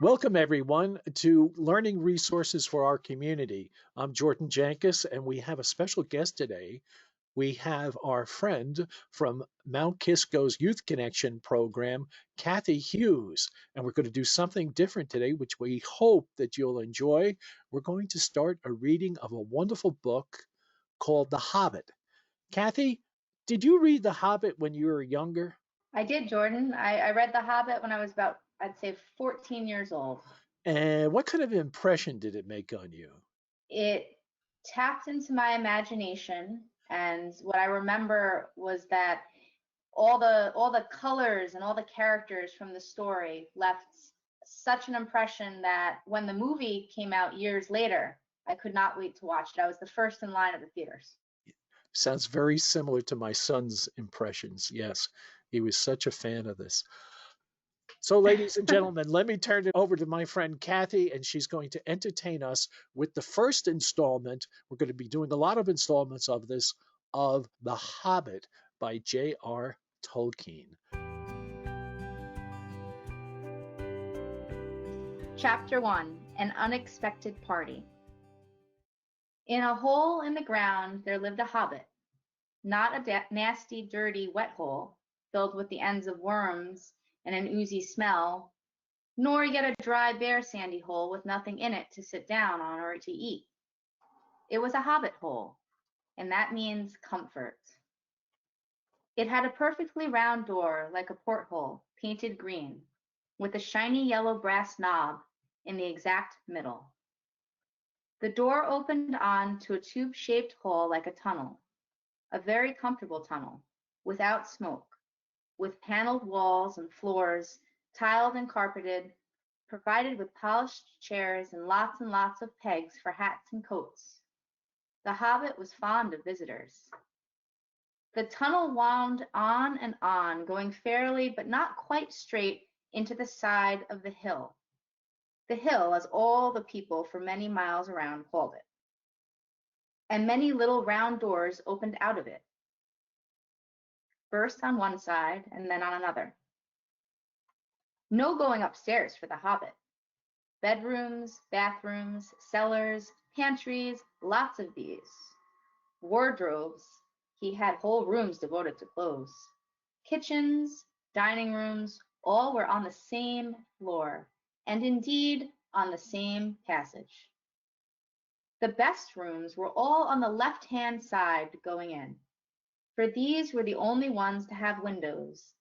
Welcome, everyone, to Learning Resources for Our Community. I'm Jordan Jankus, and we have a special guest today. We have our friend from Mount Kisco's Youth Connection program, Cathy Hughes, and we're going to do something different today, which we hope that you'll enjoy. We're going to start a reading of a wonderful book called The Hobbit. Cathy, did you read The Hobbit when you were younger? I did, Jordan. I read The Hobbit when I was about, I'd say, 14 years old. And what kind of impression did it make on you? It tapped into my imagination, and what I remember was that all the colors and all the characters from the story left such an impression that when the movie came out years later, I could not wait to watch it. I was the first in line at the theaters. Sounds very similar to my son's impressions. Yes, he was such a fan of this. So, ladies and gentlemen, let me turn it over to my friend Cathy, and she's going to entertain us with the first installment. We're going to be doing a lot of installments of this, of The Hobbit by J.R. Tolkien. Chapter 1: An Unexpected Party. In a hole in the ground there lived a hobbit. Not a nasty, dirty, wet hole, filled with the ends of worms and an oozy smell, nor yet a dry, bare, sandy hole with nothing in it to sit down on or to eat. It was a hobbit hole, and that means comfort. It had a perfectly round door like a porthole, painted green, with a shiny yellow brass knob in the exact middle. The door opened on to a tube-shaped hole like a tunnel, a very comfortable tunnel, without smoke, with paneled walls and floors, tiled and carpeted, provided with polished chairs and lots of pegs for hats and coats. The hobbit was fond of visitors. The tunnel wound on and on, going fairly but not quite straight into the side of the hill. The hill, as all the people for many miles around called it. And many little round doors opened out of it, first on one side and then on another. No going upstairs for the hobbit. Bedrooms, bathrooms, cellars, pantries, lots of these. Wardrobes, he had whole rooms devoted to clothes. Kitchens, dining rooms, all were on the same floor, and indeed on the same passage. The best rooms were all on the left-hand side going in, for these were the only ones to have windows,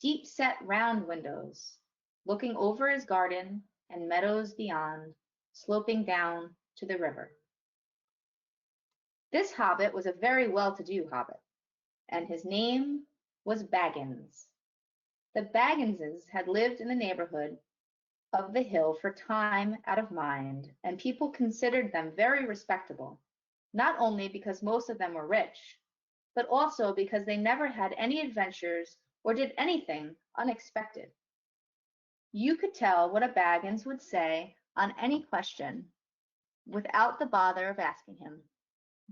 deep-set round windows, looking over his garden and meadows beyond, sloping down to the river. This hobbit was a very well-to-do hobbit, and his name was Baggins. The Bagginses had lived in the neighborhood of the hill for time out of mind, and people considered them very respectable, not only because most of them were rich, but also because they never had any adventures or did anything unexpected. You could tell what a Baggins would say on any question without the bother of asking him.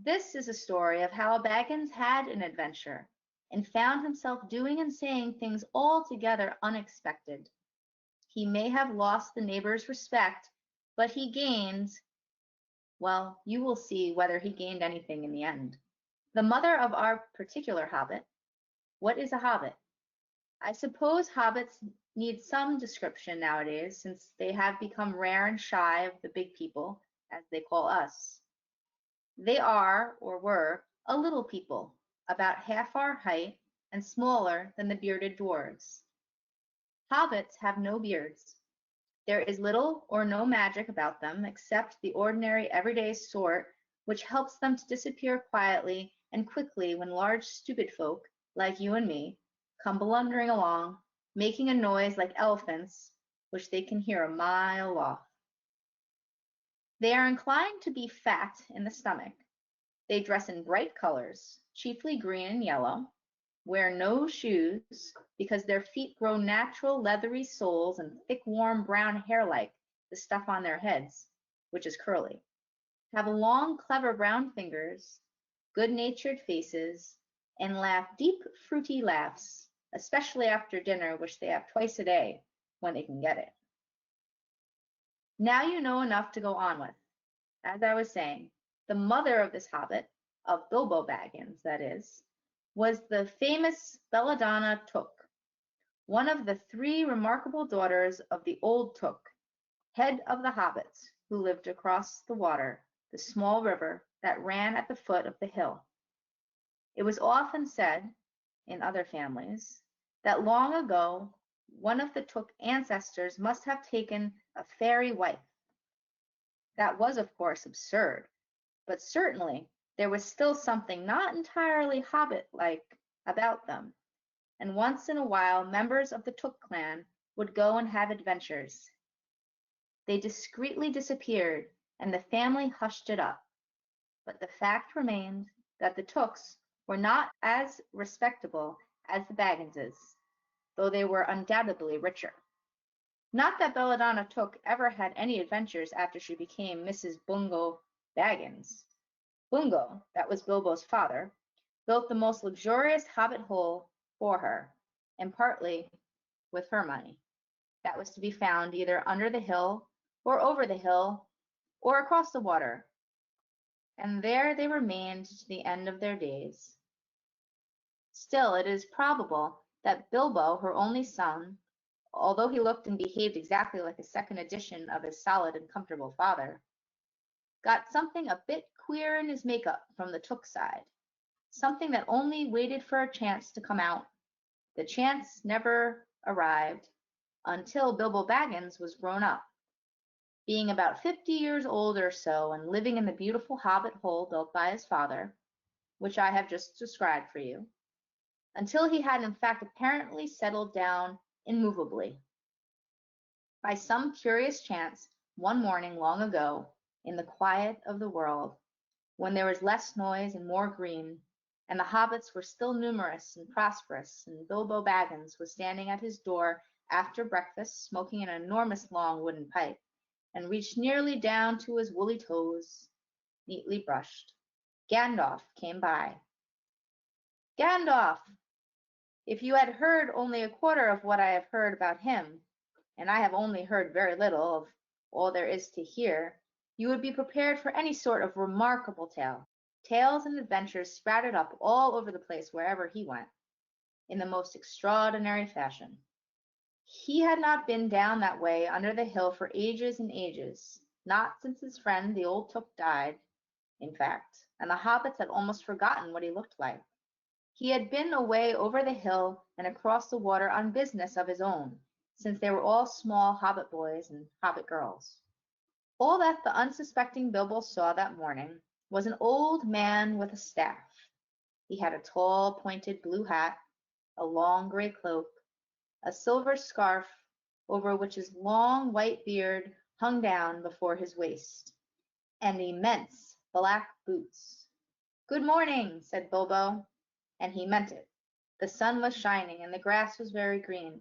This is a story of how a Baggins had an adventure and found himself doing and saying things altogether unexpected. He may have lost the neighbor's respect, but he gained, well, you will see whether he gained anything in the end. The mother of our particular hobbit. What is a hobbit? I suppose hobbits need some description nowadays, since they have become rare and shy of the big people, as they call us. They are, or were, a little people, about half our height and smaller than the bearded dwarves. Hobbits have no beards. There is little or no magic about them except the ordinary everyday sort which helps them to disappear quietly and quickly when large stupid folk, like you and me, come blundering along, making a noise like elephants, which they can hear a mile off. They are inclined to be fat in the stomach. They dress in bright colors, chiefly green and yellow, wear no shoes because their feet grow natural leathery soles and thick warm brown hair like the stuff on their heads, which is curly, have long clever brown fingers, good-natured faces, and laugh deep fruity laughs, especially after dinner, which they have twice a day when they can get it. Now you know enough to go on with. As I was saying, the mother of this hobbit, of Bilbo Baggins, that is, was the famous Belladonna Took, one of the three remarkable daughters of the old Took, head of the hobbits, who lived across the water, the small river that ran at the foot of the hill. It was often said, in other families, that long ago one of the Took ancestors must have taken a fairy wife. That was, of course, absurd, but certainly there was still something not entirely hobbit-like about them, and once in a while members of the Took clan would go and have adventures. They discreetly disappeared, and the family hushed it up, but the fact remained that the Tooks were not as respectable as the Bagginses, though they were undoubtedly richer. Not that Belladonna Took ever had any adventures after she became Mrs. Bungo Baggins. Bungo, that was Bilbo's father, built the most luxurious hobbit hole for her, and partly with her money. That was to be found either under the hill, or over the hill, or across the water, and there they remained to the end of their days. Still, it is probable that Bilbo, her only son, although he looked and behaved exactly like a second edition of his solid and comfortable father, got something a bit queer in his makeup from the Took side, something that only waited for a chance to come out. The chance never arrived until Bilbo Baggins was grown up, being about 50 years old or so and living in the beautiful hobbit hole built by his father, which I have just described for you, until he had in fact apparently settled down immovably. By some curious chance, one morning long ago, in the quiet of the world, when there was less noise and more green, and the hobbits were still numerous and prosperous, and Bilbo Baggins was standing at his door after breakfast, smoking an enormous long wooden pipe, and reached nearly down to his woolly toes, neatly brushed, Gandalf came by. Gandalf! If you had heard only a quarter of what I have heard about him, and I have only heard very little of all there is to hear, you would be prepared for any sort of remarkable tale. Tales and adventures sprouted up all over the place wherever he went, in the most extraordinary fashion. He had not been down that way under the hill for ages and ages, not since his friend the old Took died, in fact, and the hobbits had almost forgotten what he looked like. He had been away over the hill and across the water on business of his own, since they were all small hobbit boys and hobbit girls. All that the unsuspecting Bilbo saw that morning was an old man with a staff. He had a tall, pointed blue hat, a long gray cloak, a silver scarf over which his long white beard hung down before his waist, and immense black boots. "Good morning," said Bilbo, and he meant it. The sun was shining, and the grass was very green.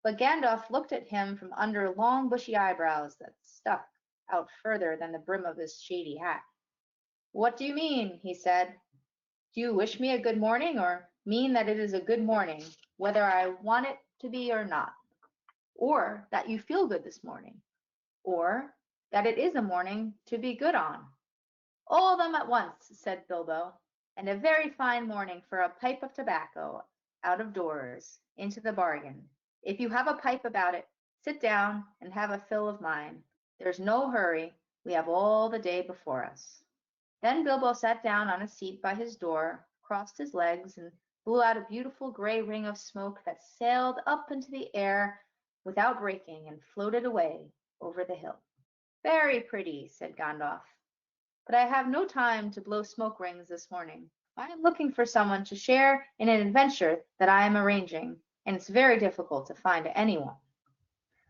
But Gandalf looked at him from under long bushy eyebrows that stuck out further than the brim of his shady hat. "What do you mean?" he said. "Do you wish me a good morning, or mean that it is a good morning, whether I want it to be or not? Or that you feel good this morning? Or that it is a morning to be good on?" "All of them at once," said Bilbo, "and a very fine morning for a pipe of tobacco, out of doors, into the bargain. If you have a pipe about it, sit down and have a fill of mine. There's no hurry, we have all the day before us." Then Bilbo sat down on a seat by his door, crossed his legs, and blew out a beautiful gray ring of smoke that sailed up into the air without breaking and floated away over the hill. "Very pretty," said Gandalf, "but I have no time to blow smoke rings this morning. I am looking for someone to share in an adventure that I am arranging, and it's very difficult to find anyone."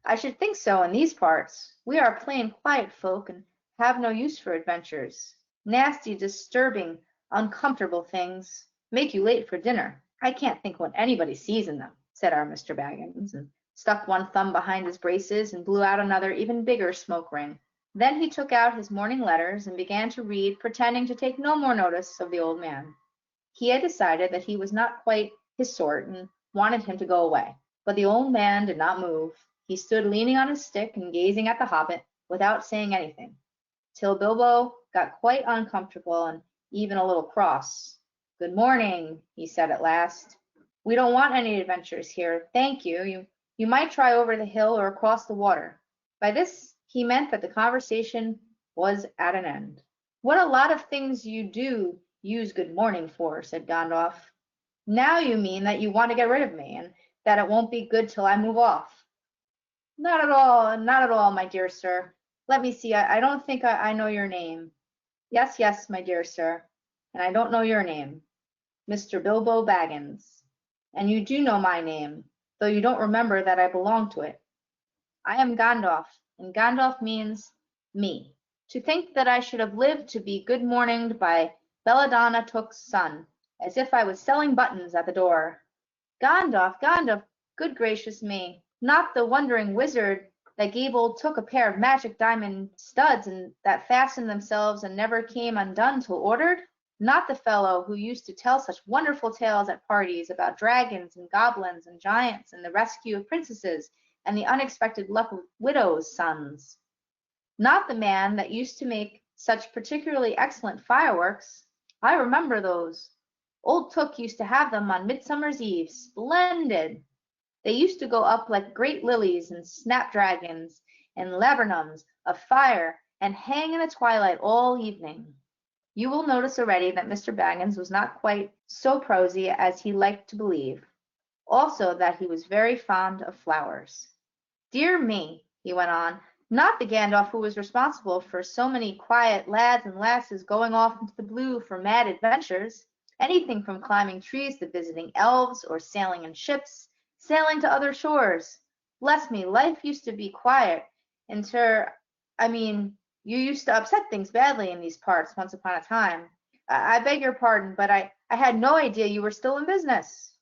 "I should think so in these parts. We are plain quiet folk and have no use for adventures. Nasty, disturbing, uncomfortable things make you late for dinner. I can't think what anybody sees in them," said our Mr. Baggins, and stuck one thumb behind his braces and blew out another even bigger smoke ring. Then he took out his morning letters and began to read, pretending to take no more notice of the old man. He had decided that he was not quite his sort and wanted him to go away. But the old man did not move. He stood leaning on his stick and gazing at the hobbit, without saying anything, till Bilbo got quite uncomfortable and even a little cross. "Good morning," he said at last. "We don't want any adventures here, thank you. You might try over the hill or across the water." By this he meant that the conversation was at an end. "What a lot of things you do use good morning for," said Gandalf. "Now you mean that you want to get rid of me, and that it won't be good till I move off." "Not at all, not at all, my dear sir. Let me see, I don't think I know your name." "Yes, yes, my dear sir, and I don't know your name. Mr. Bilbo Baggins. And you do know my name, though you don't remember that I belong to it. I am Gandalf, and Gandalf means me. To think that I should have lived to be good morninged by Belladonna Took's son, as if I was selling buttons at the door." "Gandalf, Gandalf, good gracious me! Not the wandering wizard that gave old Took a pair of magic diamond studs and that fastened themselves and never came undone till ordered? Not the fellow who used to tell such wonderful tales at parties about dragons and goblins and giants and the rescue of princesses and the unexpected luck of widows' sons? Not the man that used to make such particularly excellent fireworks? I remember those. Old Took used to have them on Midsummer's Eve. Splendid! They used to go up like great lilies and snapdragons and laburnums of fire and hang in the twilight all evening." You will notice already that Mr. Baggins was not quite so prosy as he liked to believe. Also that he was very fond of flowers. "Dear me," he went on, "not the Gandalf who was responsible for so many quiet lads and lasses going off into the blue for mad adventures, anything from climbing trees to visiting elves, or sailing in ships, sailing to other shores. Bless me, life used to be quiet I mean, you used to upset things badly in these parts once upon a time. I beg your pardon, but I had no idea you were still in business."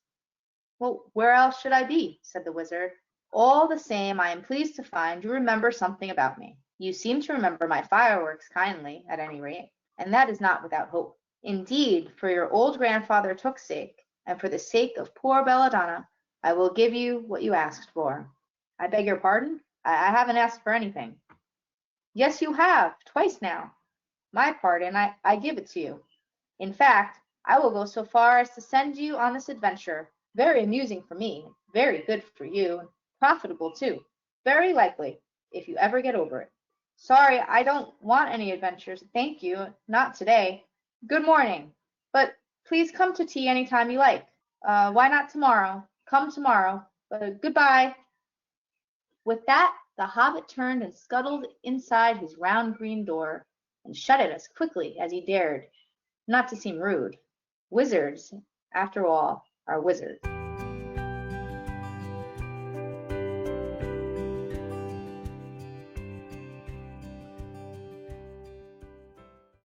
"Well, where else should I be?" said the wizard. "All the same, I am pleased to find you remember something about me. You seem to remember my fireworks kindly, at any rate, and that is not without hope. Indeed, for your old grandfather Took's sake, and for the sake of poor Belladonna, I will give you what you asked for." "I beg your pardon? I haven't asked for anything." "Yes, you have, twice now. My pardon, I give it to you. In fact, I will go so far as to send you on this adventure, very amusing for me, very good for you, and profitable too, very likely, if you ever get over it." "Sorry, I don't want any adventures, thank you, not today. Good morning. But please come to tea any time you like. Why not tomorrow? Come tomorrow. Goodbye." With that, the hobbit turned and scuttled inside his round green door, and shut it as quickly as he dared, not to seem rude. Wizards, after all, are wizards.